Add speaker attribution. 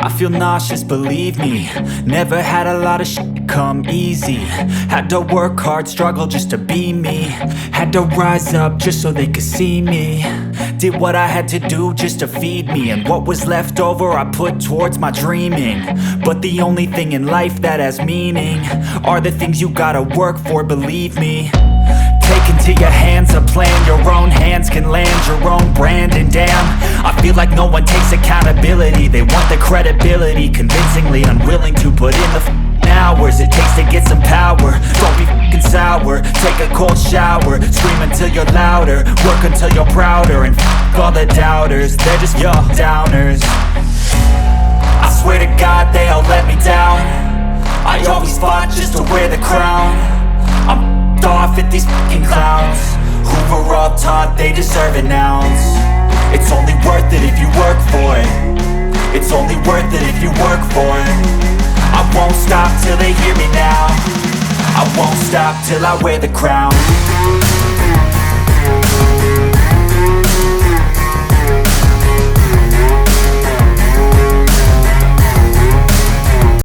Speaker 1: I feel nauseous, believe me. Never had a lot of shit come easy. Had to work hard, struggle just to be me. Had to rise up just so they could see me. Did what I had to do just to feed me, and what was left over I put towards my dreaming. But the only thing in life that has meaning are the things you gotta work for, believe me. Take into your hands a plan, your own hands can land your own brand. And damn, I feel like no one takes accountability. They want the credibility, convincingly unwilling to put in the hours it takes to get some power. Don't be f***ing sour, take a cold shower. Scream until you're louder, work until you're prouder. And f*** all the doubters, they're just your downers. I swear to God they all let me down. I always fought just to wear the crown. I'm off at these fucking clowns who were all taught they deserve an ounce. It's only worth it if you work for it. It's only worth it if you work for it. I won't stop till they hear me now. I won't stop till I wear the crown.